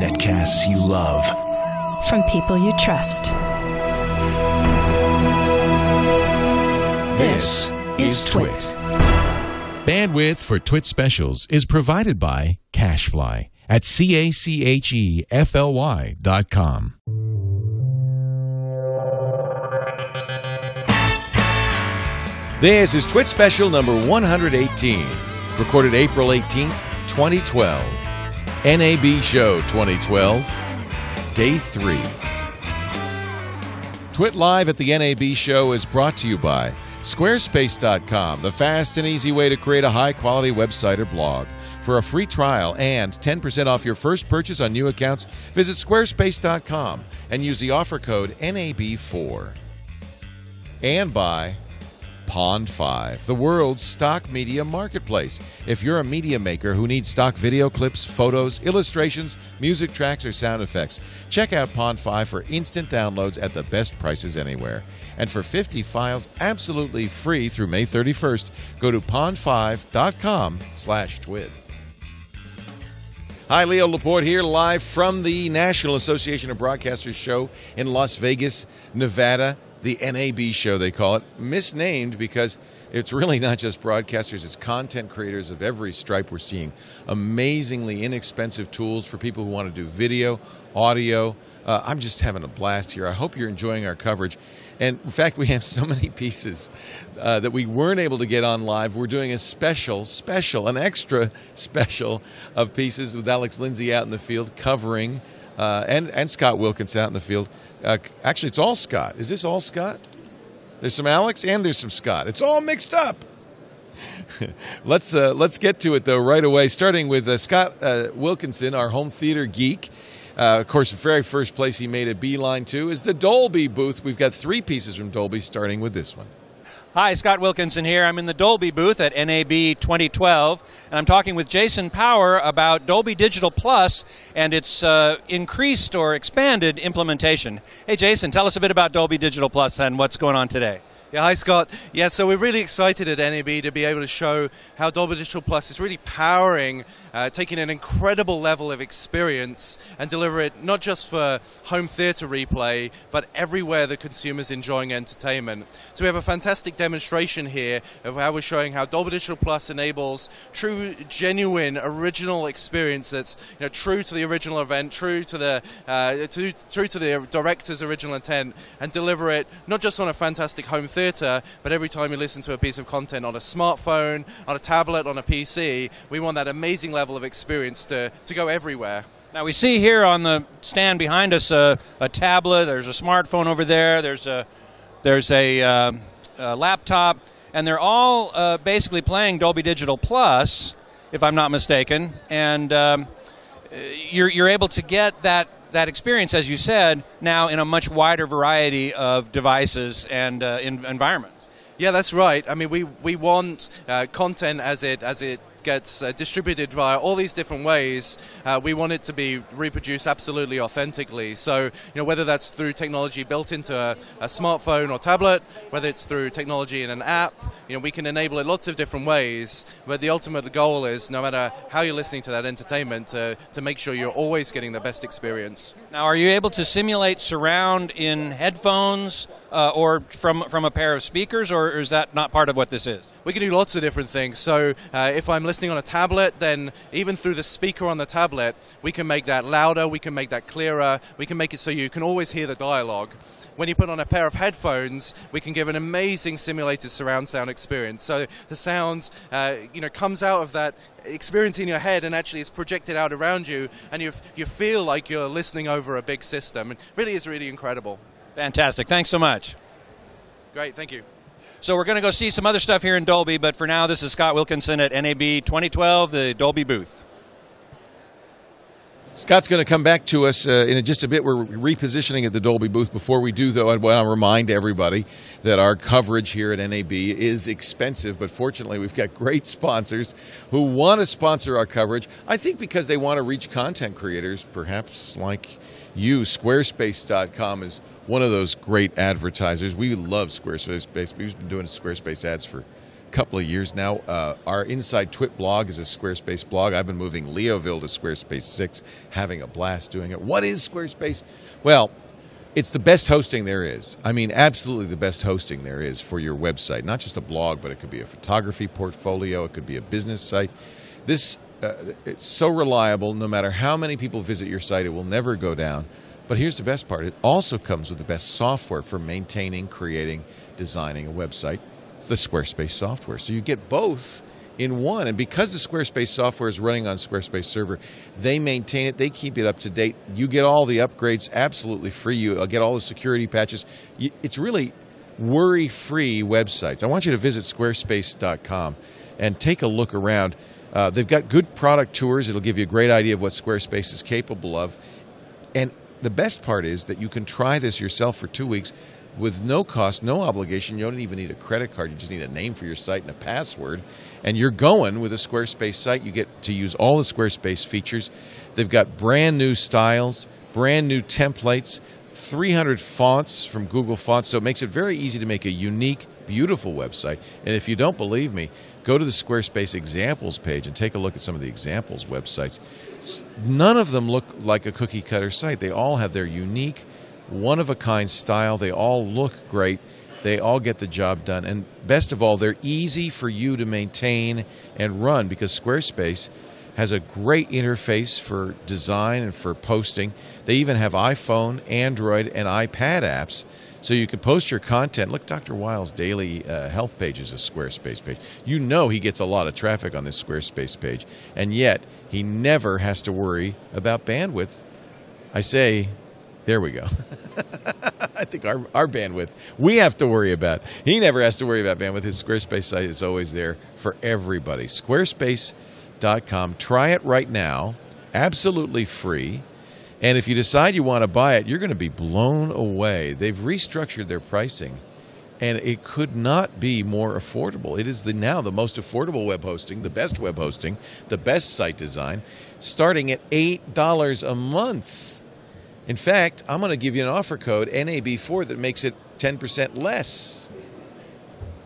Netcasts you love. From people you trust. This is TWiT. Bandwidth for TWiT specials is provided by Cachefly at CACHEFLY.com. This is TWiT special number 118, recorded April 18th, 2012. NAB Show 2012, Day 3. TWiT Live at the NAB Show is brought to you by Squarespace.com, the fast and easy way to create a high-quality website or blog. For a free trial and 10% off your first purchase on new accounts, visit Squarespace.com and use the offer code NAB4. And by Pond5, the world's stock media marketplace. If you're a media maker who needs stock video clips, photos, illustrations, music tracks, or sound effects, check out Pond5 for instant downloads at the best prices anywhere. And for 50 files absolutely free through May 31st, go to pond5.com/twid. Hi, Leo Laporte here, live from the National Association of Broadcasters show in Las Vegas, Nevada. The NAB show, they call it, misnamed because it's really not just broadcasters, it's content creators of every stripe. We're seeing amazingly inexpensive tools for people who want to do video, audio. I'm just having a blast here. I hope you're enjoying our coverage. And in fact, we have so many pieces that we weren't able to get on live. We're doing a an extra special of pieces with Alex Lindsay out in the field covering, and Scott Wilkinson out in the field. Actually, it's all Scott. Is this all Scott? There's some Alex and there's some Scott. It's all mixed up. Let's get to it, though, right away, starting with Scott Wilkinson, our home theater geek. Of course, the very first place he made a beeline to is the Dolby booth. We've got 3 pieces from Dolby, starting with this one. Hi, Scott Wilkinson here. I'm in the Dolby booth at NAB 2012, and I'm talking with Jason Power about Dolby Digital Plus and its increased or expanded implementation. Hey, Jason, tell us a bit about Dolby Digital Plus and what's going on today. Yeah, hi Scott. Yeah, so we're really excited at NAB to be able to show how Dolby Digital Plus is really powering, taking an incredible level of experience and deliver it not just for home theater replay, but everywhere the consumer's enjoying entertainment. So we have a fantastic demonstration here of how we're showing how Dolby Digital Plus enables true, genuine, original experience that's true to the original event, true to the director's original intent, and deliver it not just on a fantastic home theater, but every time you listen to a piece of content on a smartphone, on a tablet, on a PC, we want that amazing level of experience to go everywhere. Now we see here on the stand behind us a tablet, there's a smartphone over there, there's a laptop, and they're all basically playing Dolby Digital Plus, if I'm not mistaken, and you're able to get that experience, as you said, now in a much wider variety of devices and environments. Yeah, that's right. I mean, we want content as it gets distributed via all these different ways. We want it to be reproduced absolutely authentically. So, whether that's through technology built into a smartphone or tablet, whether it's through technology in an app, we can enable it lots of different ways. But the ultimate goal is, no matter how you're listening to that entertainment, to make sure you're always getting the best experience. Now, are you able to simulate surround in headphones or from a pair of speakers, or is that not part of what this is? We can do lots of different things. So if I'm listening on a tablet, then even through the speaker on the tablet, we can make that louder, we can make that clearer, we can make it so you can always hear the dialogue. When you put on a pair of headphones, we can give an amazing simulated surround sound experience. So the sound comes out of that experience in your head and actually is projected out around you, and you feel like you're listening over a big system. It really is really incredible. Fantastic. Thanks so much. Great. Thank you. So we're going to go see some other stuff here in Dolby, but for now, this is Scott Wilkinson at NAB 2012, the Dolby booth. Scott's going to come back to us in just a bit. We're repositioning at the Dolby booth. Before we do, though, I want to remind everybody that our coverage here at NAB is expensive, but fortunately we've got great sponsors who want to sponsor our coverage, I think because they want to reach content creators, perhaps like you. Squarespace.com is one of those great advertisers. We love Squarespace. We've been doing Squarespace ads for couple of years now. Our Inside TWiT blog is a Squarespace blog. I've been moving Leoville to Squarespace 6, having a blast doing it. What is Squarespace? Well, it's the best hosting there is. I mean, absolutely the best hosting there is for your website. Not just a blog, but it could be a photography portfolio. It could be a business site. It's so reliable. No matter how many people visit your site, it will never go down. But here's the best part. It also comes with the best software for maintaining, creating, designing a website. It's the Squarespace software. So you get both in one. And because the Squarespace software is running on Squarespace server, they maintain it. They keep it up to date. You get all the upgrades absolutely free. You'll get all the security patches. It's really worry-free websites. I want you to visit squarespace.com and take a look around. They've got good product tours. It'll give you a great idea of what Squarespace is capable of. And the best part is that you can try this yourself for 2 weeks with no cost, no obligation. You don't even need a credit card. You just need a name for your site and a password. And you're going with a Squarespace site. You get to use all the Squarespace features. They've got brand new styles, brand new templates, 300 fonts from Google Fonts. So it makes it very easy to make a unique, beautiful website. And if you don't believe me, go to the Squarespace examples page and take a look at some of the examples websites. None of them look like a cookie cutter site. They all have their unique, one-of-a-kind style. They all look great. They all get the job done. And best of all, they're easy for you to maintain and run because Squarespace has a great interface for design and for posting. They even have iPhone, Android, and iPad apps. So you can post your content. Look, Dr. Weil's daily health page is a Squarespace page. You know he gets a lot of traffic on this Squarespace page, and yet he never has to worry about bandwidth. I say, there we go. I think our bandwidth we have to worry about. He never has to worry about bandwidth. His Squarespace site is always there for everybody. Squarespace.com. Try it right now. Absolutely free. And if you decide you want to buy it, you're going to be blown away. They've restructured their pricing, and it could not be more affordable. It is now the most affordable web hosting, the best web hosting, the best site design, starting at $8 a month. In fact, I'm going to give you an offer code, NAB4, that makes it 10% less.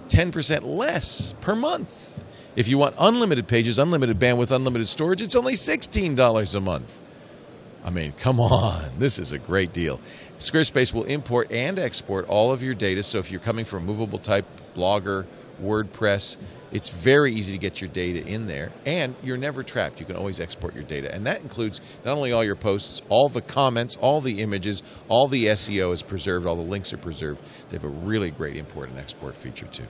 10% less per month. If you want unlimited pages, unlimited bandwidth, unlimited storage, it's only $16 a month. I mean, come on. This is a great deal. Squarespace will import and export all of your data. So if you're coming from movable type, Blogger, WordPress, it's very easy to get your data in there. And you're never trapped. You can always export your data. And that includes not only all your posts, all the comments, all the images, all the SEO is preserved, all the links are preserved. They have a really great import and export feature too.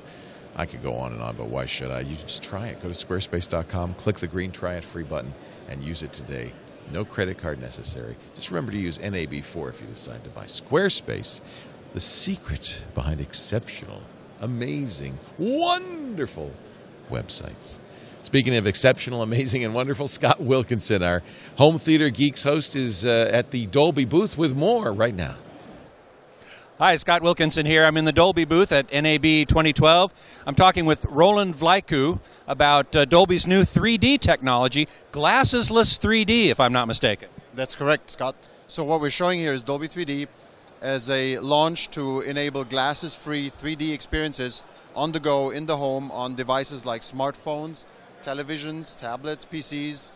I could go on and on, but why should I? You just try it. Go to squarespace.com, click the green Try It Free button, and use it today. No credit card necessary. Just remember to use NAB4 if you decide to buy. Squarespace, the secret behind exceptional, amazing, wonderful websites. Speaking of exceptional, amazing, and wonderful, Scott Wilkinson, our Home Theater Geeks host, is at the Dolby booth with more right now. Hi, Scott Wilkinson here. I'm in the Dolby booth at NAB 2012. I'm talking with Roland Vlaicu about Dolby's new 3D technology, glassesless 3D, if I'm not mistaken. That's correct, Scott. So what we're showing here is Dolby 3D as a launch to enable glasses-free 3D experiences on the go, in the home, on devices like smartphones, televisions, tablets, PCs,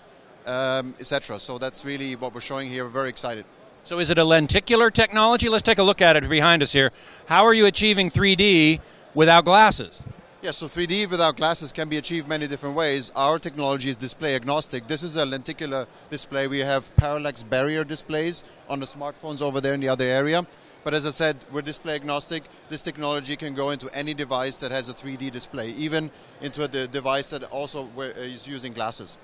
etc. So that's really what we're showing here. We're very excited. So is it a lenticular technology? Let's take a look at it behind us here. How are you achieving 3D without glasses? Yeah, so 3D without glasses can be achieved many different ways. Our technology is display agnostic. This is a lenticular display. We have parallax barrier displays on the smartphones over there in the other area. But as I said, we're display agnostic. This technology can go into any device that has a 3D display, even into a device that also is using glasses.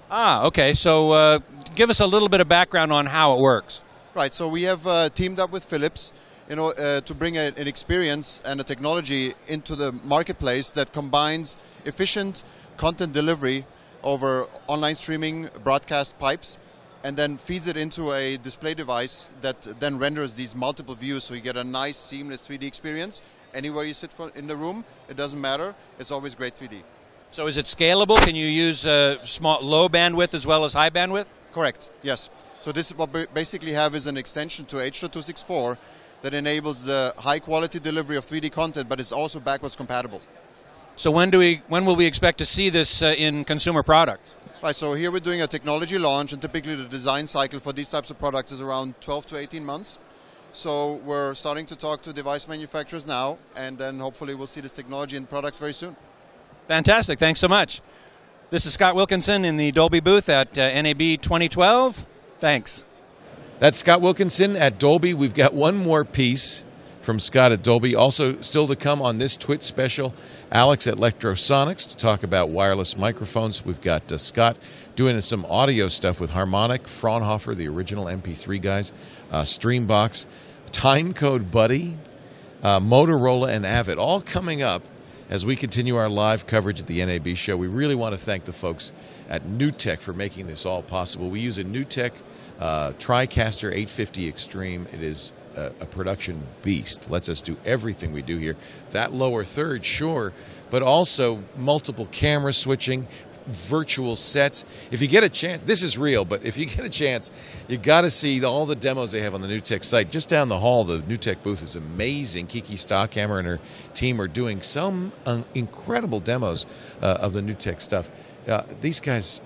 Ah, okay. So give us a little bit of background on how it works. Right, so we have teamed up with Philips to bring an experience and a technology into the marketplace that combines efficient content delivery over online streaming broadcast pipes and then feeds it into a display device that then renders these multiple views, so you get a nice seamless 3D experience. Anywhere you sit in the room, it doesn't matter. It's always great 3D. So is it scalable? Can you use low bandwidth as well as high bandwidth? Correct, yes. So this is what we basically have is an extension to H.264 that enables the high quality delivery of 3D content, but is also backwards compatible. So when will we expect to see this in consumer products? Right, so here we're doing a technology launch, and typically the design cycle for these types of products is around 12 to 18 months. So we're starting to talk to device manufacturers now, and then hopefully we'll see this technology in products very soon. Fantastic. Thanks so much. This is Scott Wilkinson in the Dolby booth at NAB 2012. Thanks. That's Scott Wilkinson at Dolby. We've got one more piece from Scott at Dolby. Also still to come on this TWiT special, Alex at Electrosonics to talk about wireless microphones. We've got Scott doing some audio stuff with Harmonic, Fraunhofer, the original MP3 guys, Streambox, Timecode Buddy, Motorola, and Avid, all coming up as we continue our live coverage at the NAB show. We really want to thank the folks at NewTek for making this all possible. We use a NewTek TriCaster 850 Extreme. It is a production beast. Lets us do everything we do here. That lower third, sure, but also multiple camera switching, virtual sets. If you get a chance, this is real, but if you get a chance, you got to see all the demos they have on the NewTek site. Just down the hall, the NewTek booth is amazing. Kiki Stockhammer and her team are doing some incredible demos of the NewTek stuff. These guys,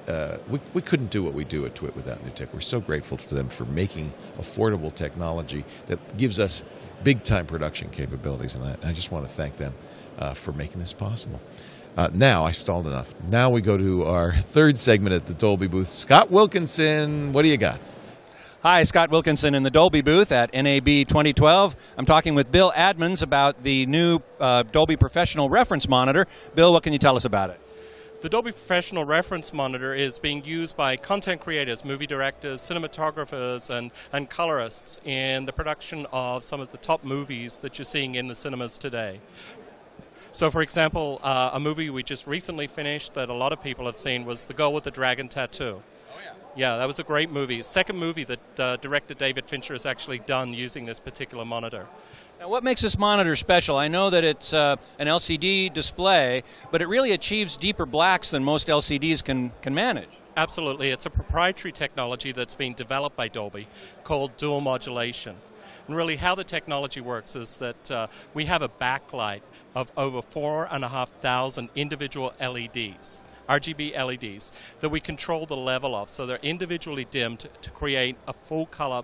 we couldn't do what we do at TWiT without NewTek. We're so grateful to them for making affordable technology that gives us big-time production capabilities, and I just want to thank them for making this possible. Now, I stalled enough. Now we go to our third segment at the Dolby booth. Scott Wilkinson, what do you got? Hi, Scott Wilkinson in the Dolby booth at NAB 2012. I'm talking with Bill Admons about the new Dolby Professional Reference Monitor. Bill, what can you tell us about it? The Dolby Professional Reference Monitor is being used by content creators, movie directors, cinematographers, and colorists in the production of some of the top movies that you're seeing in the cinemas today. So, for example, a movie we just recently finished that a lot of people have seen was The Girl with the Dragon Tattoo. Oh, yeah. Yeah, that was a great movie. Second movie that director David Fincher has actually done using this particular monitor. Now, what makes this monitor special? I know that it's an LCD display, but it really achieves deeper blacks than most LCDs can manage. Absolutely. It's a proprietary technology that's been developed by Dolby called dual modulation. And really how the technology works is that we have a backlight of over 4,500 individual LEDs, RGB LEDs, that we control the level of. So they're individually dimmed to create a full color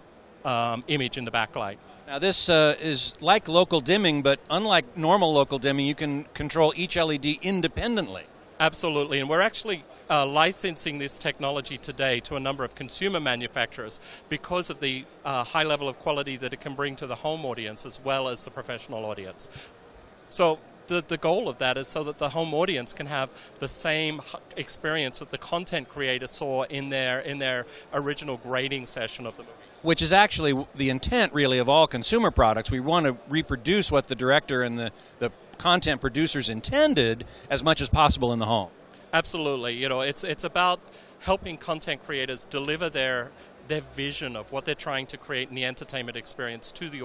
image in the backlight. Now this is like local dimming, but unlike normal local dimming, you can control each LED independently. Absolutely, and we're actually licensing this technology today to a number of consumer manufacturers because of the high level of quality that it can bring to the home audience as well as the professional audience. So the goal of that is so that the home audience can have the same experience that the content creator saw in their original grading session of the movie. Which is actually the intent, really, of all consumer products. We want to reproduce what the director and the content producers intended as much as possible in the home. Absolutely. You know, it's about helping content creators deliver their vision of what they're trying to create in the entertainment experience to the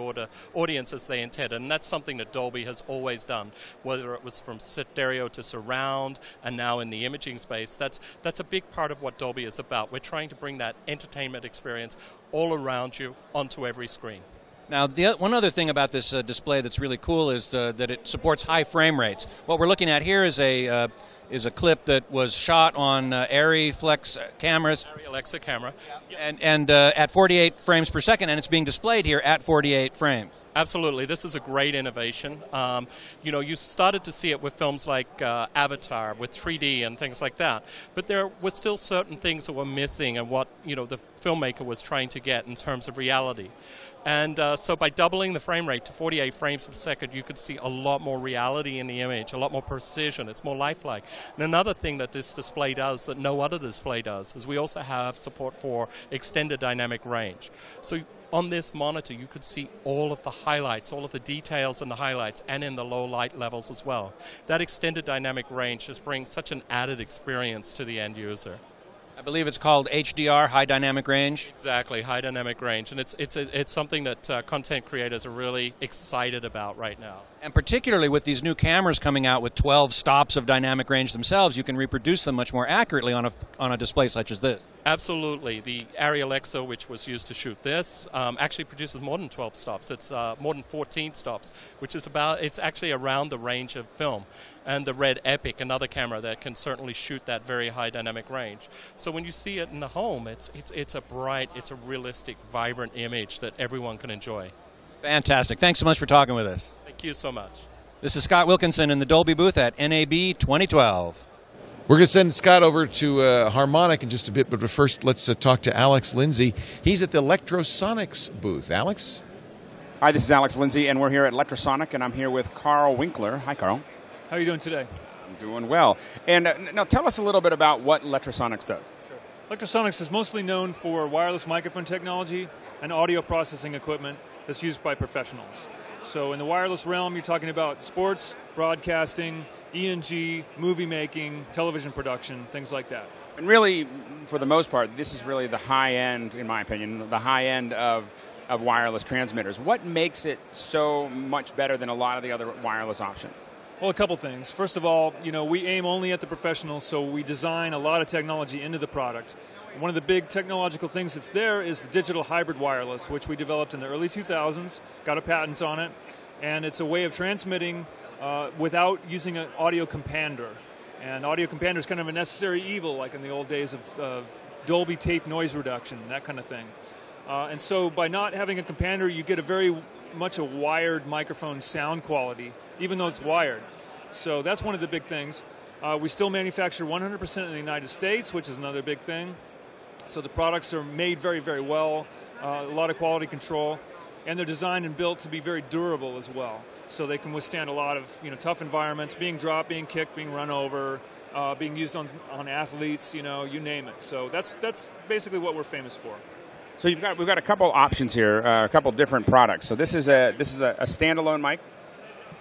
audience as they intended. And that's something that Dolby has always done, whether it was from stereo to surround and now in the imaging space. That's a big part of what Dolby is about. We're trying to bring that entertainment experience all around you onto every screen. Now, one other thing about this display that's really cool is that it supports high frame rates. What we're looking at here is a clip that was shot on Arri Flex cameras. Arri Alexa camera. And at 48 frames per second, and it's being displayed here at 48 frames. Absolutely. This is a great innovation. You know, you started to see it with films like Avatar, with 3D and things like that. But there were still certain things that were missing and what, you know, the filmmaker was trying to get in terms of reality. And so by doubling the frame rate to 48 frames per second, you could see a lot more reality in the image, a lot more precision. It's more lifelike. And another thing that this display does that no other display does is we also have support for extended dynamic range. So on this monitor, you could see all of the highlights, all of the details in the highlights, and in the low light levels as well. That extended dynamic range just brings such an added experience to the end user. I believe it's called HDR, High Dynamic Range. Exactly, High Dynamic Range, and it's something that content creators are really excited about right now. And particularly with these new cameras coming out with 12 stops of dynamic range themselves, you can reproduce them much more accurately on a display such as this. Absolutely. The Arri Alexa, which was used to shoot this, actually produces more than 12 stops. It's more than 14 stops, which is it's actually around the range of film. And the Red Epic, another camera that can certainly shoot that very high dynamic range. So when you see it in the home, it's a bright, it's a realistic, vibrant image that everyone can enjoy. Fantastic. Thanks so much for talking with us. Thank you so much. This is Scott Wilkinson in the Dolby booth at NAB 2012. We're going to send Scott over to Harmonic in just a bit, but first let's talk to Alex Lindsay. He's at the Electrosonics booth. Alex? Hi, this is Alex Lindsay, and we're here at Electrosonic, and I'm here with Carl Winkler. Hi, Carl. How are you doing today? I'm doing well. And now tell us a little bit about what Electrosonics does. Sure. Electrosonics is mostly known for wireless microphone technology and audio processing equipment that's used by professionals. So in the wireless realm, you're talking about sports, broadcasting, E&G, movie making, television production, things like that. And really, for the most part, this is really the high end, in my opinion, the high end of wireless transmitters. What makes it so much better than a lot of the other wireless options? Well, a couple things. First of all, we aim only at the professionals, so we design a lot of technology into the product. One of the big technological things that's there is the digital hybrid wireless, which we developed in the early 2000s, got a patent on it, and it's a way of transmitting without using an audio compander. And audio compander is kind of a necessary evil, like in the old days of Dolby tape noise reduction, that kind of thing. And so by not having a compander, you get a very much a wired microphone sound quality, even though it's wired. So that's one of the big things. We still manufacture 100% in the United States, which is another big thing. So the products are made very, very well, a lot of quality control, and they're designed and built to be very durable as well. So they can withstand a lot of tough environments, being dropped, being kicked, being run over, being used on athletes, you name it. So that's basically what we're famous for. So we've got a couple options here, a couple different products. So this is a standalone mic.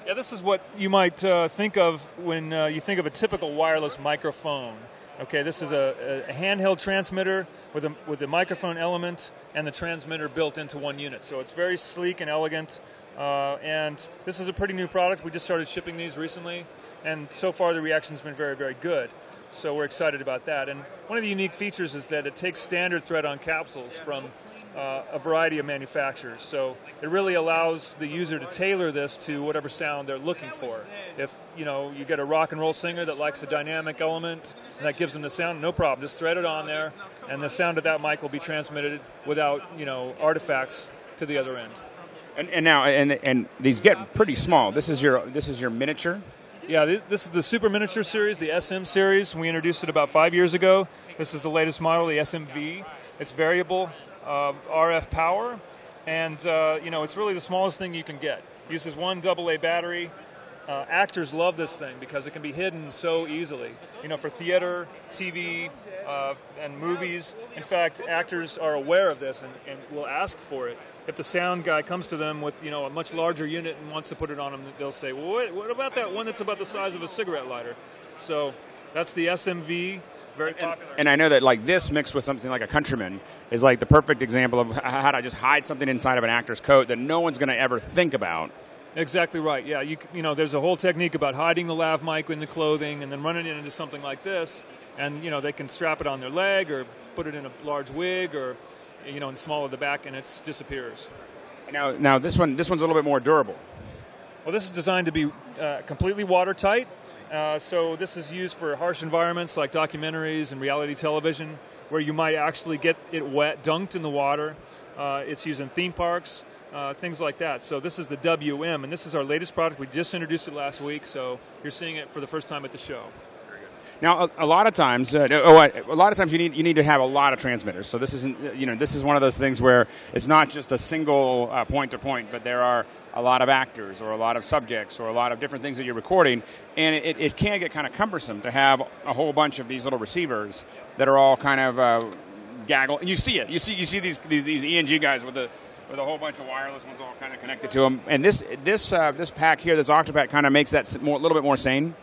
Yeah, this is what you might think of when you think of a typical wireless microphone. Okay, this is a handheld transmitter with a microphone element and the transmitter built into one unit. So it's very sleek and elegant. And this is a pretty new product. We just started shipping these recently, and so far the reaction's been very, very good. So we're excited about that. And one of the unique features is that it takes standard thread-on capsules from a variety of manufacturers. So it really allows the user to tailor this to whatever sound they're looking for. If you get a rock and roll singer that likes a dynamic element and that gives them the sound, no problem. Just thread it on there, and the sound of that mic will be transmitted without artifacts to the other end. And now these get pretty small. This is your miniature. Yeah, this is the Super Miniature Series, the SM Series. We introduced it about 5 years ago. This is the latest model, the SMV. It's variable RF power, and it's really the smallest thing you can get. Uses one AA battery. Actors love this thing because it can be hidden so easily. For theater, TV, and movies. In fact, actors are aware of this and will ask for it. If the sound guy comes to them with a much larger unit and wants to put it on them, they'll say, well, what about that one that's about the size of a cigarette lighter? So that's the SMV, very popular. And I know that this mixed with something like a Countryman is like the perfect example of how to just hide something inside of an actor's coat that no one's going to ever think about. Exactly right. Yeah, there's a whole technique about hiding the lav mic in the clothing and then running it into something like this, and they can strap it on their leg or put it in a large wig or and smaller the back, and it disappears. Now this one's a little bit more durable. Well, this is designed to be completely watertight. So this is used for harsh environments like documentaries and reality television, where you might actually get it wet, dunked in the water. It's used in theme parks, things like that. So this is the WM, and this is our latest product. We just introduced it last week, so you're seeing it for the first time at the show. Now, a lot of times you need to have a lot of transmitters. So this isn't, this is one of those things where it's not just a single point to point, but there are a lot of actors or a lot of subjects or a lot of different things that you're recording, and it can get kind of cumbersome to have a whole bunch of these little receivers that are all kind of gaggle. And you see it. You see these E&G guys with a whole bunch of wireless ones all kind of connected to them. And this pack here, this Octopack, kind of makes that a little bit more sane.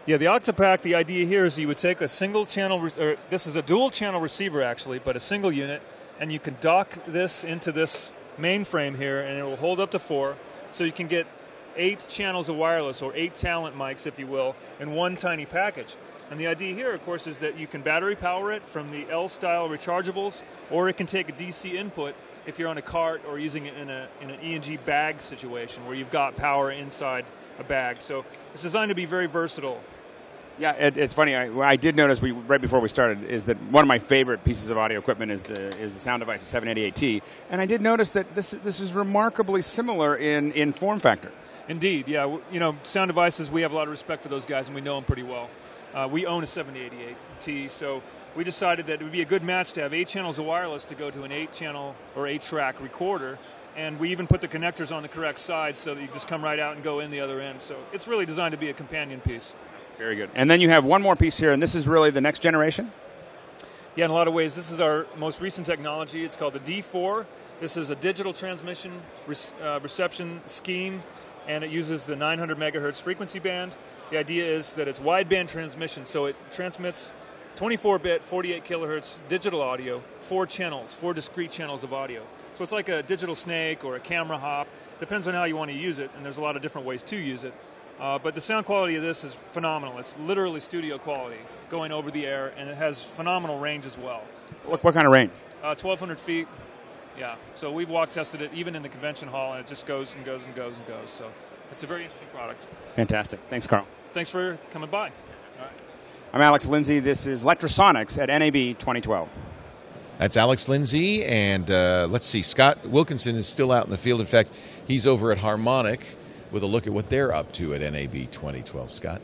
Yeah, the Octopack, the idea here is you would take a single channel, this is a dual channel receiver actually, but a single unit, and you can dock this into this mainframe here, and it will hold up to 4, so you can get 8 channels of wireless, or 8 talent mics, if you will, in one tiny package. And the idea here, of course, is that you can battery power it from the L-style rechargeables, or it can take a DC input if you're on a cart or using it in an E&G bag situation where you've got power inside a bag. So it's designed to be very versatile. Yeah, it's funny. I did notice right before we started is that one of my favorite pieces of audio equipment is the sound device, the 788T, and I did notice that this is remarkably similar in form factor. Indeed, yeah. You know, sound devices, we have a lot of respect for those guys, and we know them pretty well. We own a 788T, so we decided that it would be a good match to have 8 channels of wireless to go to an 8-channel or 8-track recorder, and we even put the connectors on the correct side so that you just come right out and go in the other end. So it's really designed to be a companion piece. Very good. And then you have one more piece here, and this is really the next generation? Yeah, in a lot of ways, this is our most recent technology. It's called the D4. This is a digital transmission reception scheme, and it uses the 900 megahertz frequency band. The idea is that it's wideband transmission, so it transmits 24-bit, 48 kilohertz digital audio, 4 channels, 4 discrete channels of audio. So it's like a digital snake or a camera hop. Depends on how you want to use it, and there's a lot of different ways to use it. But the sound quality of this is phenomenal. It's literally studio quality going over the air, and it has phenomenal range as well. What kind of range? 1,200 feet. Yeah, so we've walk tested it even in the convention hall, and it just goes and goes and goes and goes. So it's a very interesting product. Fantastic. Thanks, Carl. Thanks for coming by. All right. I'm Alex Lindsay. This is Electrosonics at NAB 2012. That's Alex Lindsay, and let's see, Scott Wilkinson is still out in the field. In fact, he's over at Harmonic with a look at what they're up to at NAB 2012. Scott?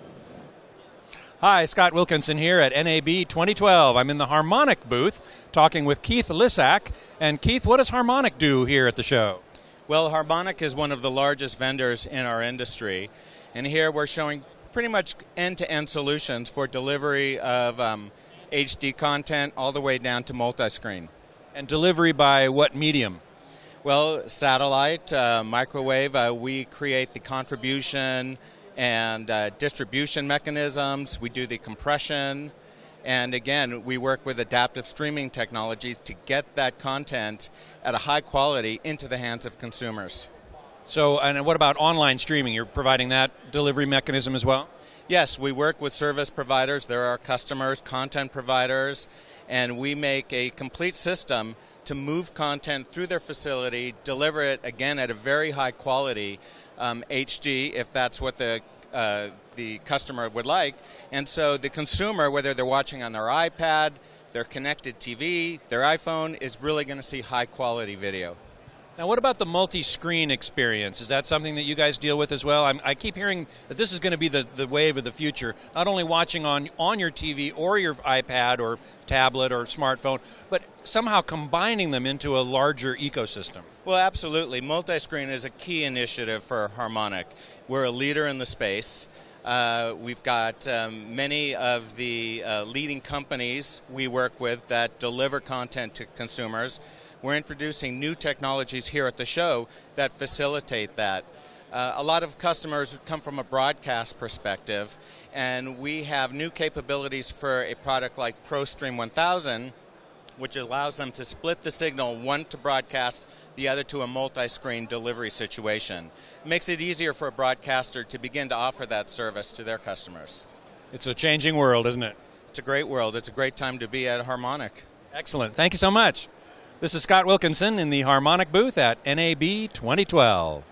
Hi, Scott Wilkinson here at NAB 2012. I'm in the Harmonic booth talking with Keith Lissack. And Keith, what does Harmonic do here at the show? Well, Harmonic is one of the largest vendors in our industry. And here we're showing pretty much end-to-end solutions for delivery of HD content all the way down to multi-screen. And delivery by what medium? Well, satellite, microwave. We create the contribution and distribution mechanisms. We do the compression. And again, we work with adaptive streaming technologies to get that content at a high quality into the hands of consumers. So, and what about online streaming? You're providing that delivery mechanism as well? Yes, we work with service providers. There are customers, content providers, and we make a complete system to move content through their facility, deliver it, again, at a very high quality, HD, if that's what the customer would like. And so the consumer, whether they're watching on their iPad, their connected TV, their iPhone, is really going to see high-quality video. Now, what about the multi-screen experience? Is that something that you guys deal with as well? I keep hearing that this is going to be the wave of the future, not only watching on your TV or your iPad or tablet or smartphone, but somehow combining them into a larger ecosystem. Well, absolutely. Multi-screen is a key initiative for Harmonic. We're a leader in the space. We've got many of the leading companies we work with that deliver content to consumers. We're introducing new technologies here at the show that facilitate that. A lot of customers come from a broadcast perspective, and we have new capabilities for a product like ProStream 1000, which allows them to split the signal, one to broadcast, the other to a multi-screen delivery situation. It makes it easier for a broadcaster to begin to offer that service to their customers. It's a changing world, isn't it? It's a great world. It's a great time to be at Harmonic. Excellent. Thank you so much. This is Scott Wilkinson in the Harmonic booth at NAB 2012.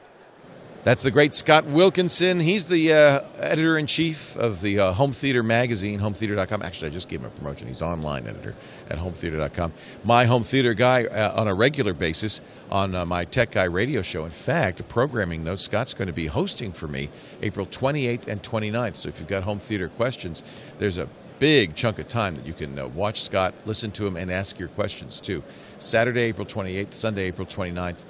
That's the great Scott Wilkinson. He's the editor-in-chief of the Home Theater magazine, hometheater.com. Actually, I just gave him a promotion. He's online editor at hometheater.com. My home theater guy on a regular basis on my Tech Guy radio show. In fact, a programming note, Scott's going to be hosting for me April 28th and 29th. So if you've got home theater questions, there's a big chunk of time that you can watch Scott, listen to him, and ask your questions, too. Saturday, April 28th, Sunday, April 29th,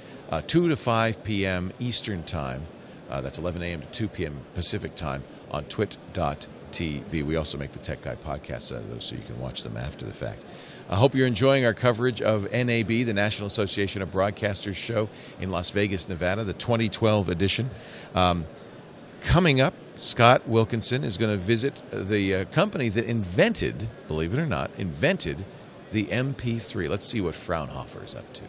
2 to 5 p.m. Eastern Time. That's 11 a.m. to 2 p.m. Pacific Time on TWiT.tv. We also make the Tech Guy podcasts out of those, so you can watch them after the fact. I hope you're enjoying our coverage of NAB, the National Association of Broadcasters show in Las Vegas, Nevada, the 2012 edition. Coming up, Scott Wilkinson is going to visit the company that invented, believe it or not, the MP3. Let's see what Fraunhofer is up to.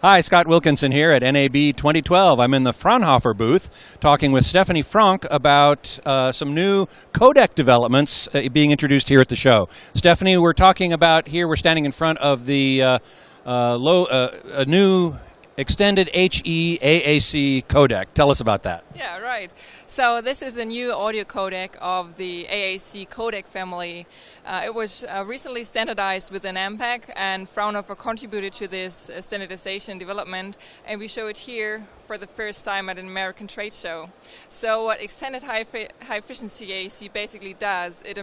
Hi, Scott Wilkinson here at NAB 2012. I'm in the Fraunhofer booth talking with Stephanie Franck about some new codec developments being introduced here at the show. Stephanie, we're talking about here, we're standing in front of the a new extended HE AAC codec. Tell us about that. Yeah, right. So this is a new audio codec of the AAC codec family. It was recently standardized within AMPAC, and Fraunhofer contributed to this standardization development, and we show it here for the first time at an American trade show. So what extended high efficiency AAC basically does, it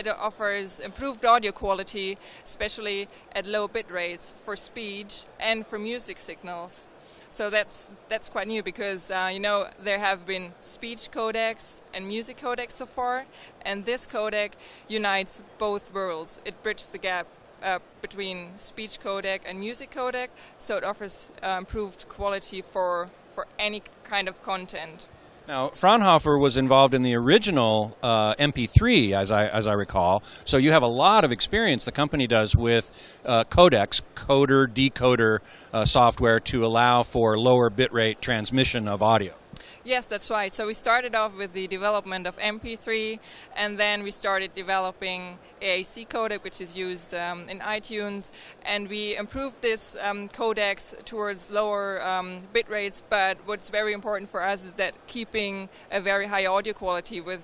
offers improved audio quality, especially at low bit rates for speech and for music signals. So that's quite new because, there have been speech codecs and music codecs so far, and this codec unites both worlds. It bridges the gap between speech codec and music codec, so it offers improved quality for any kind of content. Now, Fraunhofer was involved in the original MP3, as I recall. So you have a lot of experience, the company does, with codecs, coder, decoder software to allow for lower bitrate transmission of audio. Yes, that's right. So we started off with the development of MP3, and then we started developing AAC codec, which is used in iTunes, and we improved this codecs towards lower bit rates. But what's very important for us is that keeping a very high audio quality with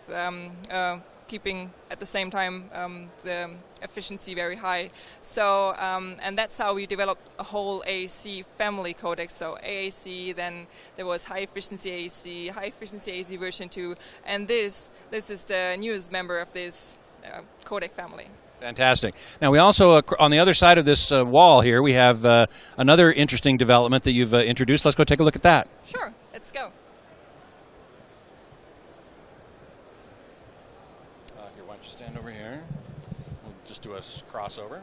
keeping at the same time the efficiency very high. So and that's how we developed a whole AAC family codec. So AAC, then there was high efficiency AAC version 2, and this is the newest member of this codec family. Fantastic. Now we also, on the other side of this wall here, we have another interesting development that you've introduced. Let's go take a look at that. Sure, let's go. Why don't you stand over here? We'll just do a crossover.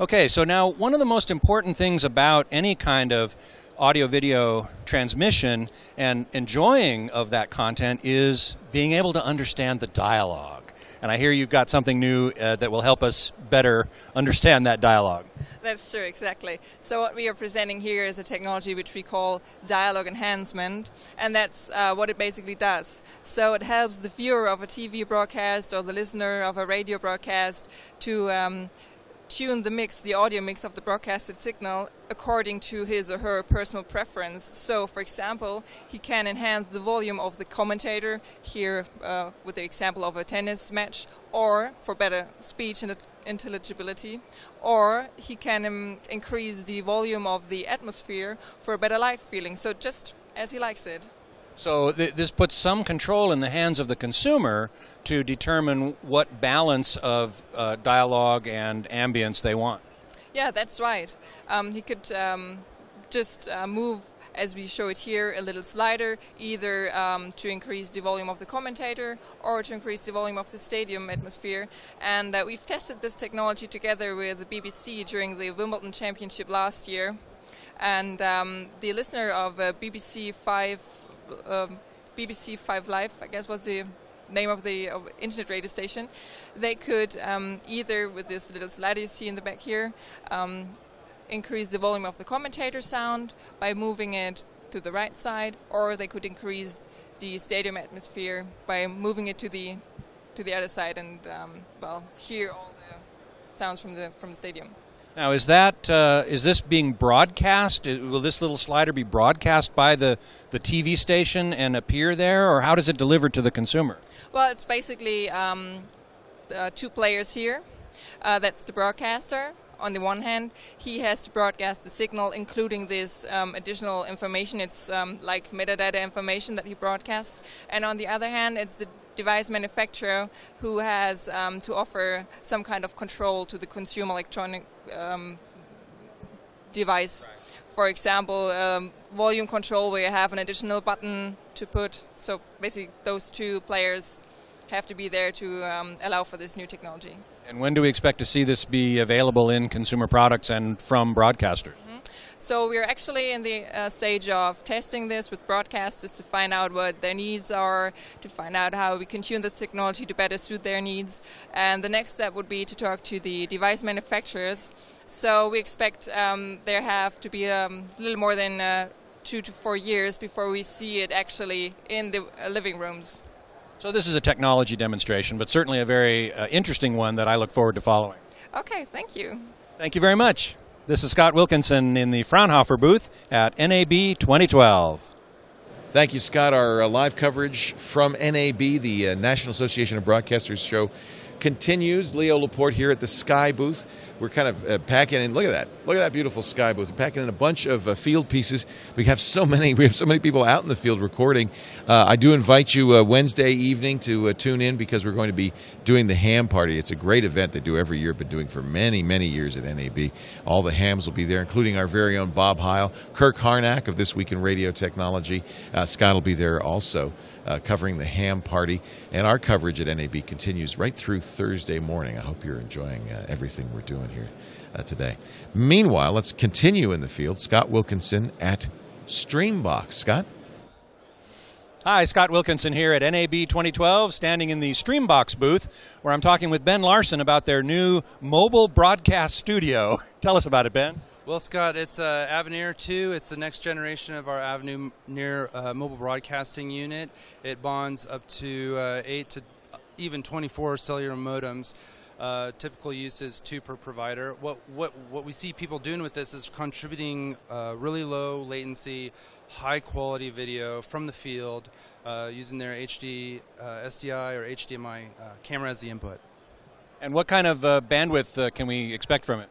Okay, so now one of the most important things about any kind of audio-video transmission and enjoying of that content is being able to understand the dialogue. And I hear you've got something new that will help us better understand that dialogue. That's true, exactly. So what we are presenting here is a technology which we call dialogue enhancement, and that's what it basically does. So it helps the viewer of a TV broadcast or the listener of a radio broadcast to tune the audio mix of the broadcasted signal according to his or her personal preference. So, for example, he can enhance the volume of the commentator, here with the example of a tennis match, or for better speech and intelligibility, or he can increase the volume of the atmosphere for a better live feeling, so just as he likes it. So this puts some control in the hands of the consumer to determine what balance of dialogue and ambience they want. Yeah, that's right. He could just move, as we show it here, a little slider, either to increase the volume of the commentator or to increase the volume of the stadium atmosphere. And we've tested this technology together with the BBC during the Wimbledon Championship last year. And the listener of BBC 5 Live, I guess was the name of the internet radio station, they could either, with this little slider you see in the back here, increase the volume of the commentator sound by moving it to the right side, or they could increase the stadium atmosphere by moving it to the other side and hear all the sounds from the stadium. Now, is this being broadcast? Will this little slider be broadcast by the TV station and appear there, or how does it deliver to the consumer? Well, it's basically two players here. That's the broadcaster. On the one hand, he has to broadcast the signal, including this additional information. It's like metadata information that he broadcasts. And on the other hand, it's the device manufacturer who has to offer some kind of control to the consumer electronic device. Right. For example, volume control, where you have an additional button to put. So basically, those two players have to be there to allow for this new technology. And when do we expect to see this be available in consumer products and from broadcasters? So we're actually in the stage of testing this with broadcasters to find out what their needs are, to find out how we can tune this technology to better suit their needs. And the next step would be to talk to the device manufacturers. So we expect there have to be a little more than 2 to 4 years before we see it actually in the living rooms. So this is a technology demonstration, but certainly a very interesting one that I look forward to following. Okay, thank you. Thank you very much. This is Scott Wilkinson in the Fraunhofer booth at NAB 2012. Thank you, Scott. Our live coverage from NAB, the National Association of Broadcasters show, continues. Leo Laporte here at the Sky booth. We're kind of packing in. Look at that! Look at that beautiful Sky booth. We're packing in a bunch of field pieces. We have so many people out in the field recording. I do invite you Wednesday evening to tune in because we're going to be doing the ham party. It's a great event they do every year, been doing for many, many years at NAB. All the hams will be there, including our very own Bob Heil, Kirk Harnack of This Week in Radio Technology. Scott will be there also. Covering the ham party, and our coverage at NAB continues right through Thursday morning. I hope you're enjoying everything we're doing here today. Meanwhile, let's continue in the field. Scott Wilkinson at Streambox. Scott? Hi, Scott Wilkinson here at NAB 2012, standing in the Streambox booth, where I'm talking with Ben Larson about their new mobile broadcast studio. Tell us about it, Ben. Well, Scott, it's Avenir 2. It's the next generation of our Avenir mobile broadcasting unit. It bonds up to 8 to even 24 cellular modems. Typical use is 2 per provider. What we see people doing with this is contributing really low latency, high quality video from the field using their HD SDI or HDMI camera as the input. And what kind of bandwidth can we expect from it?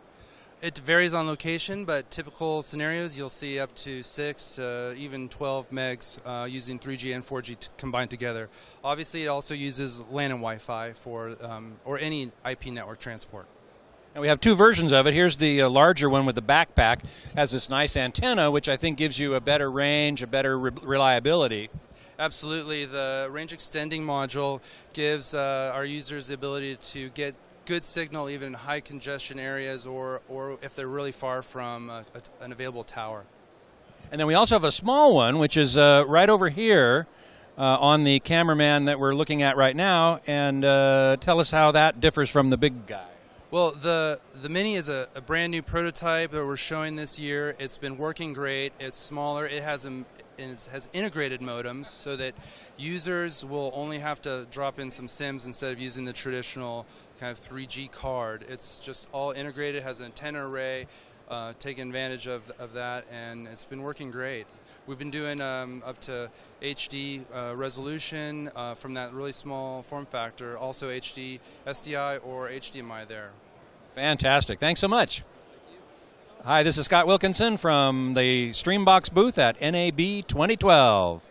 It varies on location, but typical scenarios you'll see up to 6 to even 12 megs using 3G and 4G combined together. Obviously, it also uses LAN and Wi-Fi for or any IP network transport. And we have 2 versions of it. Here's the larger one with the backpack. Has this nice antenna, which I think gives you a better range, a better reliability. Absolutely. The range extending module gives our users the ability to get good signal even in high congestion areas or if they're really far from an available tower. And then we also have a small one, which is right over here on the cameraman that we're looking at right now. And tell us how that differs from the big guy. Well, the Mini is a brand new prototype that we're showing this year. It's been working great. It's smaller. It has integrated modems so that users will only have to drop in some SIMs instead of using the traditional kind of 3G card. It's just all integrated, has an antenna array, taking advantage of that, and it's been working great. We've been doing up to HD resolution from that really small form factor, also HD SDI or HDMI there. Fantastic. Thanks so much. Hi, this is Scott Wilkinson from the Streambox booth at NAB 2012.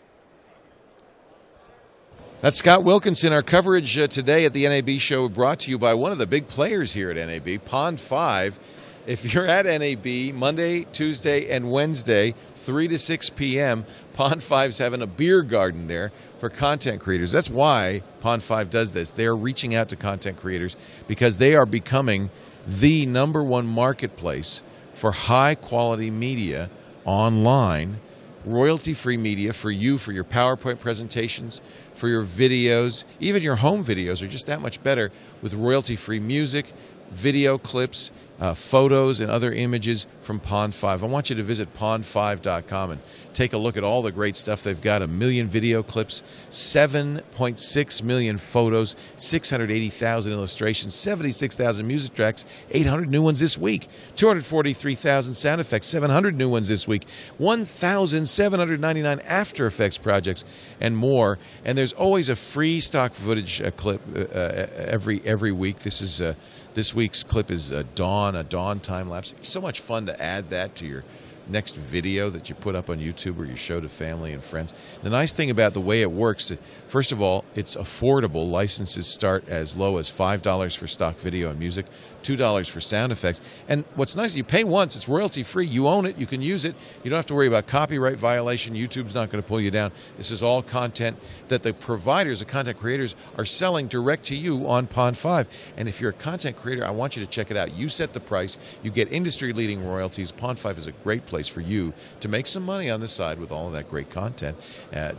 That's Scott Wilkinson. Our coverage today at the NAB show brought to you by one of the big players here at NAB, Pond 5. If you're at NAB Monday, Tuesday, and Wednesday, 3 to 6 p.m., Pond 5's having a beer garden there for content creators. That's why Pond 5 does this. They are reaching out to content creators because they are becoming the #1 marketplace for high-quality media online, royalty-free media for you, for your PowerPoint presentations, for your videos. Even your home videos are just that much better with royalty-free music, video clips, photos, and other images from Pond 5. I want you to visit pond5.com and take a look at all the great stuff they've got. 1 million video clips, 7.6 million photos, 680,000 illustrations, 76,000 music tracks, 800 new ones this week, 243,000 sound effects, 700 new ones this week, 1,799 After Effects projects, and more. And there's always a free stock footage clip every week. This week's clip is a dawn time lapse. So much fun to add that to your next video that you put up on YouTube or you show to family and friends. The nice thing about the way it works, first of all, it's affordable. Licenses start as low as $5 for stock video and music, $2 for sound effects. And what's nice, you pay once, it's royalty free. You own it, you can use it. You don't have to worry about copyright violation. YouTube's not going to pull you down. This is all content that the providers, the content creators, are selling direct to you on Pond 5. And if you're a content creator, I want you to check it out. You set the price, you get industry-leading royalties. Pond 5 is a great place for you to make some money on the side with all of that great content.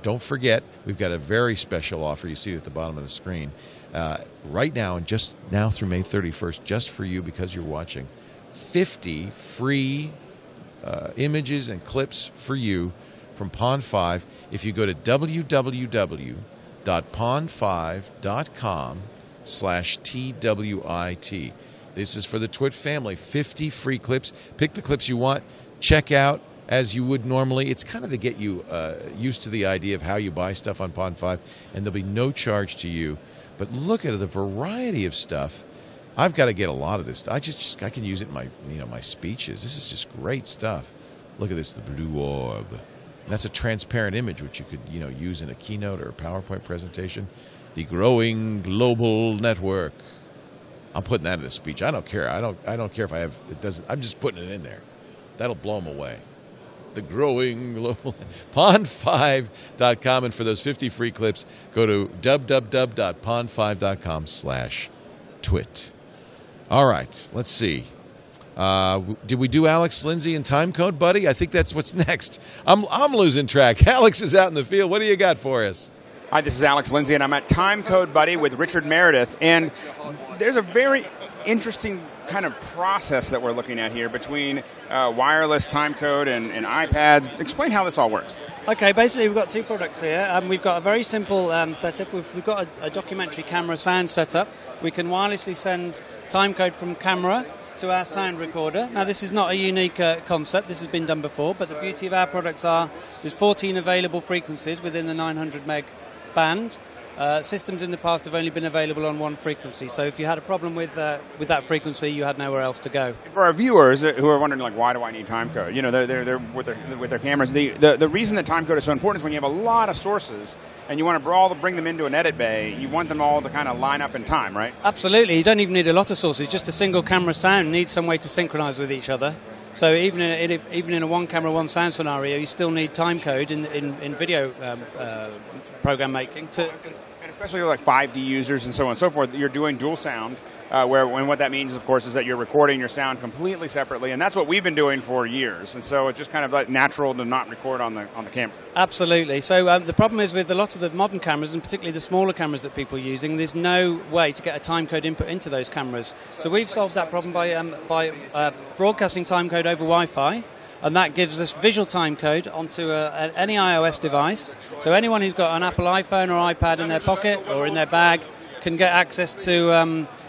Don't forget, we've got a very special offer. You see it at the bottom of the screen. Right now, and just now through May 31st, just for you because you're watching, 50 free images and clips for you from Pond 5 if you go to www.pond5.com/TWiT. This is for the TWiT family. 50 free clips. Pick the clips you want. Check out as you would normally. It's kind of to get you used to the idea of how you buy stuff on Pond 5, and there'll be no charge to you. But look at the variety of stuff. I've got to get a lot of this. I can use it in my speeches. This is just great stuff. Look at this, the blue orb. That's a transparent image which you could use in a keynote or a PowerPoint presentation. The growing global network. I'm putting that in a speech. I don't care. I don't care if I have it doesn't. I'm just putting it in there. That'll blow them away. The growing global pond5.com, and for those 50 free clips, go to www.pond5.com/twit. All right, let's see. Did we do Alex Lindsay and time code, buddy? I think that's what's next. I'm losing track. Alex is out in the field. What do you got for us? Hi, this is Alex Lindsay, and I'm at Time Code Buddy with Richard Meredith. And there's a very interesting kind of process that we're looking at here between wireless time code and iPads. Explain how this all works. Okay, basically we've got two products here. We've got a very simple setup. We've got a documentary camera sound setup. We can wirelessly send time code from camera to our sound recorder. Now, this is not a unique concept. This has been done before, but the beauty of our products there's 14 available frequencies within the 900 meg band. Systems in the past have only been available on one frequency, so if you had a problem with that frequency, you had nowhere else to go. For our viewers who are wondering, like, why do I need time code? They're with their cameras. The reason that time code is so important is when you have a lot of sources and you want to bring them into an edit bay, you want them all to kind of line up in time, right? Absolutely. You don't even need a lot of sources. Just a single camera sound needs some way to synchronize with each other. So even in a one camera, one sound scenario, you still need time code in video program making and especially like 5D users and so on and so forth. You're doing dual sound, and what that means, of course, is that you're recording your sound completely separately, and that's what we've been doing for years. And so it's just kind of like natural to not record on the camera. Absolutely. So the problem is with a lot of the modern cameras, and particularly the smaller cameras that people are using, there's no way to get a time code input into those cameras. So we've solved that problem by broadcasting time code over Wi-Fi. And that gives us visual time code onto any iOS device. So anyone who's got an Apple iPhone or iPad in their pocket or in their bag can get access to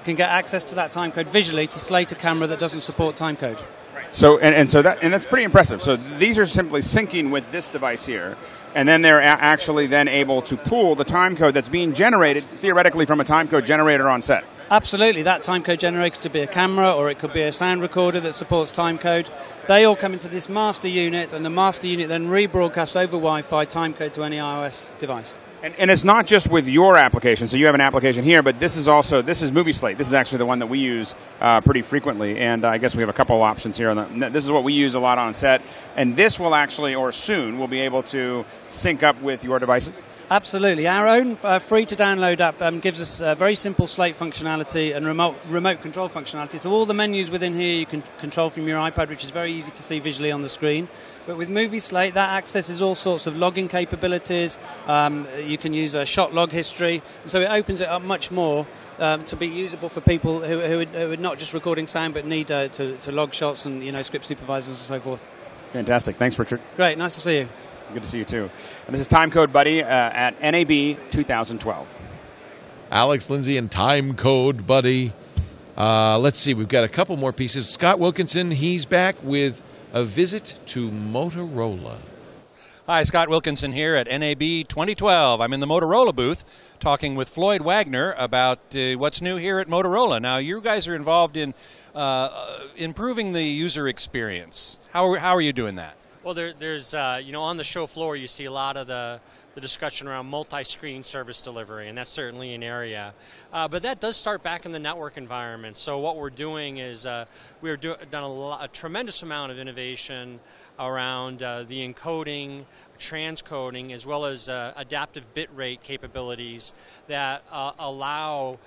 that time code visually to slate a camera that doesn't support time code. So that's pretty impressive. So these are simply syncing with this device here, and then they're actually then able to pull the time code that's being generated theoretically from a time code generator on set. Absolutely, that time code generator could be a camera or it could be a sound recorder that supports time code. They all come into this master unit, and the master unit then rebroadcasts over Wi-Fi time code to any iOS device. And it's not just with your application. So you have an application here, but this is Movie Slate. This is actually the one that we use pretty frequently, and I guess we have a couple of options here. This is what we use a lot on set, and this will actually, or soon, will be able to sync up with your devices. Absolutely. Our own free-to-download app gives us very simple slate functionality and remote control functionality. So all the menus within here you can control from your iPad, which is very easy to see visually on the screen. But with Movie Slate, that accesses all sorts of logging capabilities. You can use a shot log history. So it opens it up much more to be usable for people who are not just recording sound but need to log shots and script supervisors and so forth. Fantastic. Thanks, Richard. Great. Nice to see you. Good to see you, too. And this is Time Code Buddy at NAB 2012. Alex Lindsay and Time Code Buddy. Let's see. We've got a couple more pieces. Scott Wilkinson, he's back with a visit to Motorola. Hi, Scott Wilkinson here at NAB 2012. I'm in the Motorola booth talking with Floyd Wagner about what's new here at Motorola. Now, you guys are involved in improving the user experience. How are you doing that? Well, there's on the show floor you see a lot of the discussion around multi-screen service delivery, and that's certainly an area. But that does start back in the network environment. So what we're doing is we've done a tremendous amount of innovation around the encoding, transcoding, as well as adaptive bit rate capabilities that allow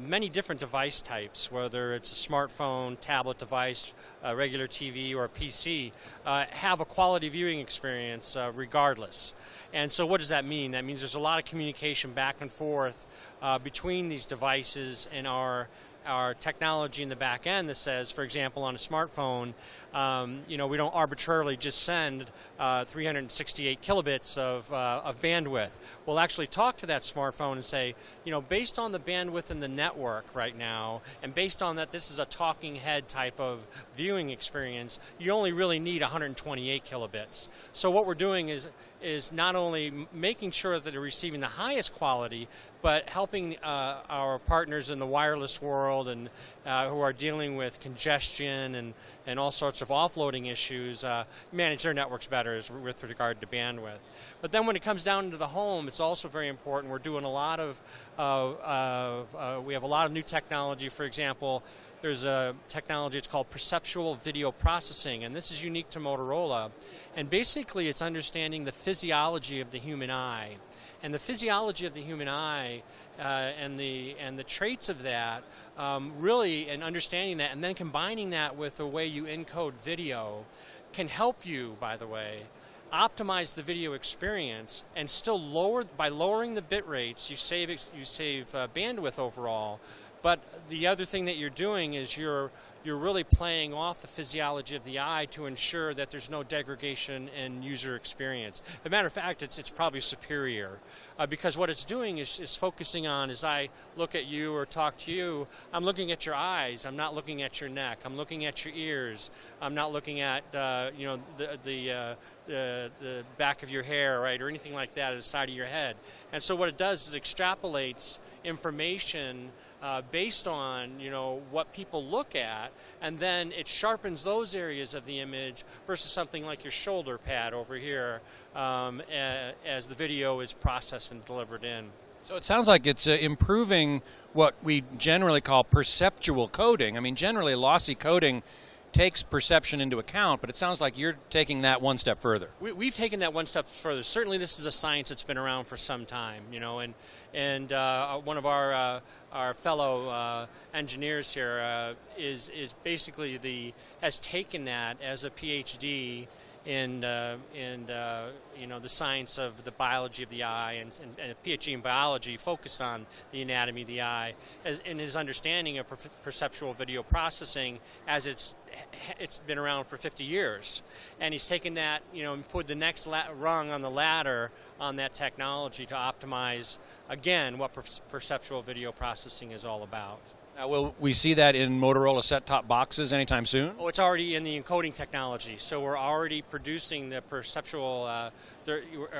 many different device types, whether it's a smartphone, tablet device, a regular TV, or a PC, have a quality viewing experience regardless. And so what does that mean? That means there's a lot of communication back and forth between these devices and our technology in the back end that says, for example, on a smartphone, we don't arbitrarily just send 368 kilobits of bandwidth. We'll actually talk to that smartphone and say, based on the bandwidth in the network right now, and based on that this is a talking head type of viewing experience, you only really need 128 kilobits. So what we're doing is not only making sure that they're receiving the highest quality, but helping our partners in the wireless world and who are dealing with congestion and all sorts of offloading issues manage their networks better with regard to bandwidth. But then when it comes down to the home, it's also very important. We're doing a lot of, we have a lot of new technology. For example, there's a technology, it's called perceptual video processing, and this is unique to Motorola. And basically it's understanding the physiology of the human eye. And the physiology of the human eye and the traits of that, really, and understanding that, and then combining that with the way you encode video, can help you, by the way, optimize the video experience and still by lowering the bit rates, you save bandwidth overall. But the other thing that you're doing is you're really playing off the physiology of the eye to ensure that there's no degradation in user experience. As a matter of fact, it's probably superior because what it's doing is focusing on, as I look at you or talk to you, I'm looking at your eyes. I'm not looking at your neck. I'm looking at your ears. I'm not looking at the back of your hair, right, or anything like that at the side of your head. And so what it does is it extrapolates information based on what people look at, and then it sharpens those areas of the image versus something like your shoulder pad over here as the video is processed and delivered in. So it sounds like it's improving what we generally call perceptual coding. I mean, generally lossy coding takes perception into account, but it sounds like you're taking that one step further. We've taken that one step further. Certainly this is a science that's been around for some time, and one of our fellow engineers here is basically has taken that as a PhD in the science of the biology of the eye, and a PhD in biology focused on the anatomy of the eye, in his understanding of perceptual video processing, as it's been around for 50 years. And he's taken that, and put the next rung on the ladder on that technology to optimize, again, what perceptual video processing is all about. Will we see that in Motorola set-top boxes anytime soon? Oh, it's already in the encoding technology. So we're already producing the perceptual,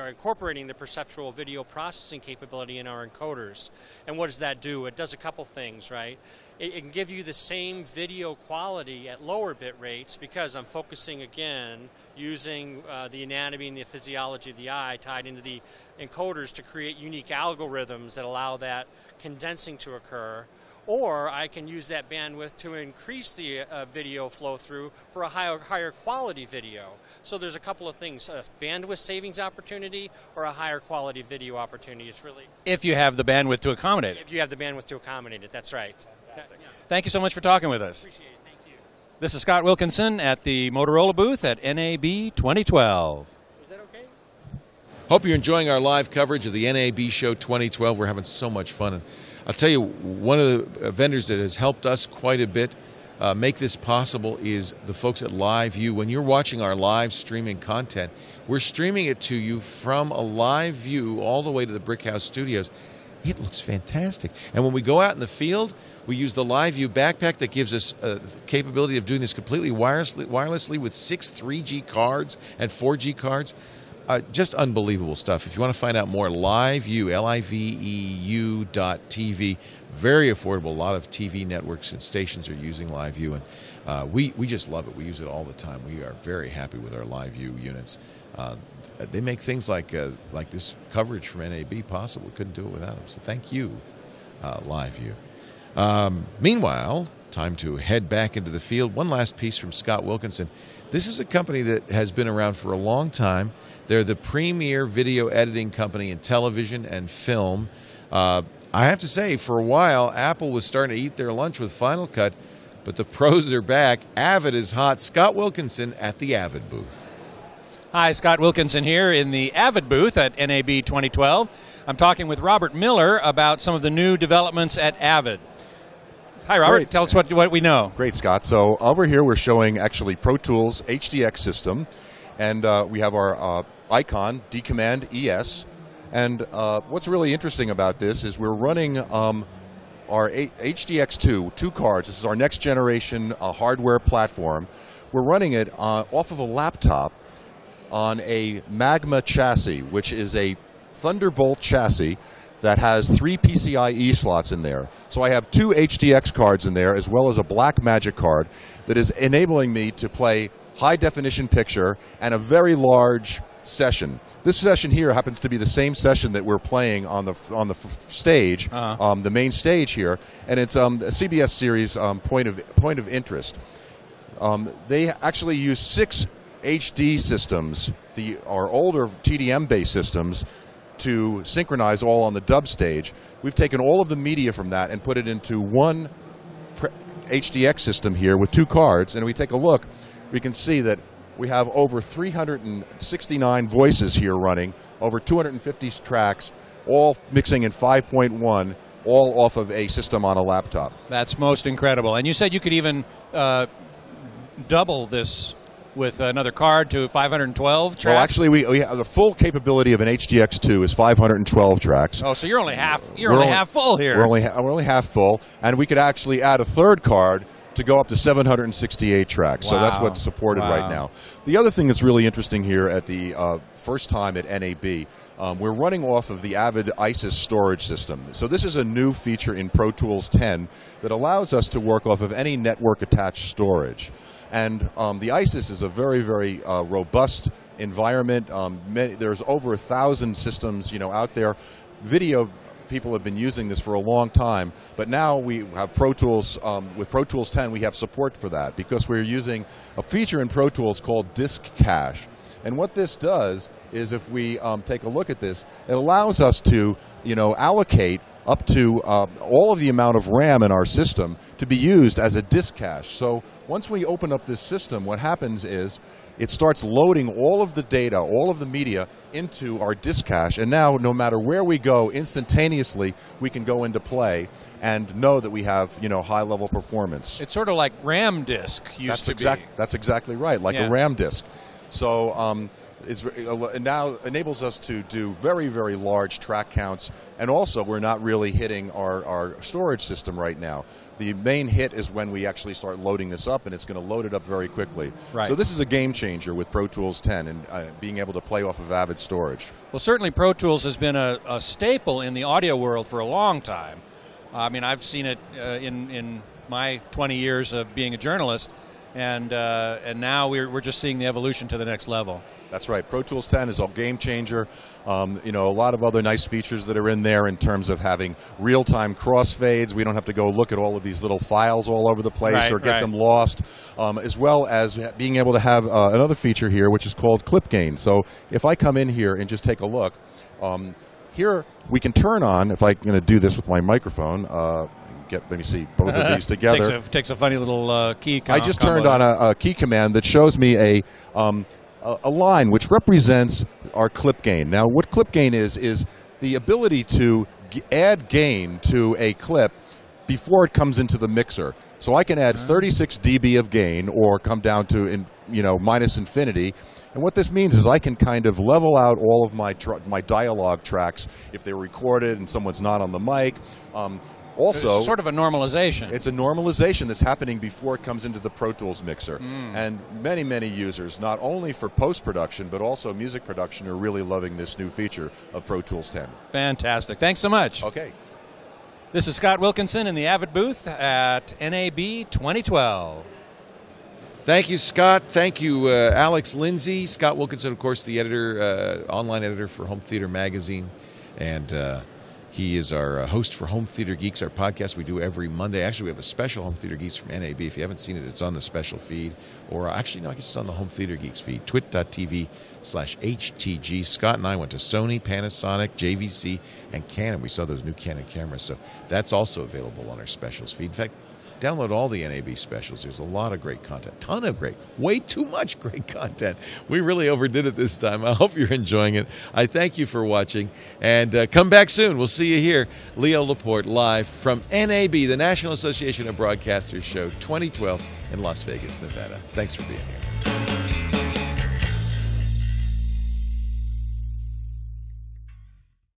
incorporating the perceptual video processing capability in our encoders. And what does that do? It does a couple things, right? It can give you the same video quality at lower bit rates because I'm focusing, again, using the anatomy and the physiology of the eye tied into the encoders to create unique algorithms that allow that condensing to occur. Or I can use that bandwidth to increase the video flow through for a higher quality video. So there's a couple of things, a bandwidth savings opportunity or a higher quality video opportunity. It's really... If you have the bandwidth to accommodate it. If you have the bandwidth to accommodate it, that's right. Thank you so much for talking with us. Appreciate it. Thank you. This is Scott Wilkinson at the Motorola booth at NAB 2012. Is that okay? Hope you're enjoying our live coverage of the NAB Show 2012. We're having so much fun. And I'll tell you, one of the vendors that has helped us quite a bit make this possible is the folks at LiveView. When you're watching our live streaming content, we're streaming it to you from a live view all the way to the Brick House Studios. It looks fantastic. And when we go out in the field, we use the LiveView backpack that gives us the capability of doing this completely wirelessly with 6 3G cards and 4G cards. Just unbelievable stuff. If you want to find out more, LiveView, LIVEU.TV. very affordable. A lot of TV networks and stations are using LiveView, and we just love it. We use it all the time. We are very happy with our LiveView units. They make things like this coverage from NAB possible. We couldn't do it without them. So thank you, LiveView. Meanwhile, time to head back into the field. One last piece from Scott Wilkinson. This is a company that has been around for a long time. They're the premier video editing company in television and film. I have to say, for a while, Apple was starting to eat their lunch with Final Cut, but the pros are back. Avid is hot. Scott Wilkinson at the Avid booth. Hi, Scott Wilkinson here in the Avid booth at NAB 2012. I'm talking with Robert Miller about some of the new developments at Avid. Hi, Robert. Great. Tell us what we know. Great, Scott. So over here we're showing actually Pro Tools HDX system, and we have our Icon D-Command ES. And what's really interesting about this is we're running our HDX2, 2 cards. This is our next generation hardware platform. We're running it off of a laptop on a Magma chassis, which is a Thunderbolt chassis that has 3 PCIe slots in there. So I have 2 HDX cards in there, as well as a Blackmagic card that is enabling me to play high-definition picture and a very large session. This session here happens to be the same session that we're playing on the stage, the main stage here, and it's a CBS series point of interest. They actually use 6 HD systems, our older TDM-based systems, to synchronize all on the dub stage. We've taken all of the media from that and put it into one HDX system here with 2 cards, and we take a look, we can see that we have over 369 voices here running, over 250 tracks, all mixing in 5.1, all off of a system on a laptop. That's most incredible. And you said you could even double this with another card to 512 tracks? Well, actually, we have the full capability of an HDX2 is 512 tracks. Oh, so you're only half. You're only half full here. We're only half full, and we could actually add a third card to go up to 768 tracks. Wow. So that's what's supported right now. The other thing that's really interesting here at the first time at NAB, we're running off of the Avid ISIS storage system. So this is a new feature in Pro Tools 10 that allows us to work off of any network-attached storage. And the ISIS is a very, very robust environment. There's over 1,000 systems, out there. Video people have been using this for a long time, but now we have Pro Tools. With Pro Tools 10, we have support for that because we're using a feature in Pro Tools called Disk Cache. And what this does is, if we take a look at this, it allows us to, allocate up to all of the amount of RAM in our system to be used as a disk cache. So once we open up this system, what happens is it starts loading all of the data, all of the media into our disk cache, and now no matter where we go, instantaneously we can go into play and know that we have high-level performance. It's sort of like RAM disk used to be. That's exactly right, like a RAM disk. So it now enables us to do very, very large track counts, and also we're not really hitting our storage system right now. The main hit is when we actually start loading this up, and it's going to load it up very quickly. Right. So this is a game changer with Pro Tools 10 and being able to play off of Avid storage. Well, certainly Pro Tools has been a staple in the audio world for a long time. I mean, I've seen it in my 20 years of being a journalist, and now we're just seeing the evolution to the next level. That's right. Pro Tools 10 is a game changer. A lot of other nice features that are in there in terms of having real-time crossfades. We don't have to go look at all of these little files all over the place or get them lost, as well as being able to have another feature here, which is called clip gain. So if I come in here and just take a look, here we can turn on, if I'm going to do this with my microphone, let me see both of these together. Takes a funny little key command. I just turned on a key command that shows me a line which represents our clip gain. Now, what clip gain is the ability to add gain to a clip before it comes into the mixer. So I can add 36 dB of gain or come down to minus infinity. And what this means is I can kind of level out all of my dialogue tracks if they're recorded and someone's not on the mic. Also, it's sort of a normalization. It's a normalization that's happening before it comes into the Pro Tools mixer. And many, many users, not only for post-production, but also music production, are really loving this new feature of Pro Tools 10. Fantastic. Thanks so much. Okay. This is Scott Wilkinson in the Avid booth at NAB 2012. Thank you, Scott. Thank you, Alex Lindsay. Scott Wilkinson, of course, the editor, online editor for Home Theater Magazine. And he is our host for Home Theater Geeks, our podcast we do every Monday. Actually, we have a special Home Theater Geeks from NAB. If you haven't seen it, it's on the special feed. Or actually, no, I guess it's on the Home Theater Geeks feed, twit.tv/HTG. Scott and I went to Sony, Panasonic, JVC, and Canon. We saw those new Canon cameras. So that's also available on our specials feed. In fact, download all the NAB specials. There's a lot of great content. Ton of great, way too much great content. We really overdid it this time. I hope you're enjoying it. I thank you for watching. And come back soon. We'll see you here. Leo Laporte live from NAB, the National Association of Broadcasters show 2012 in Las Vegas, Nevada. Thanks for being here.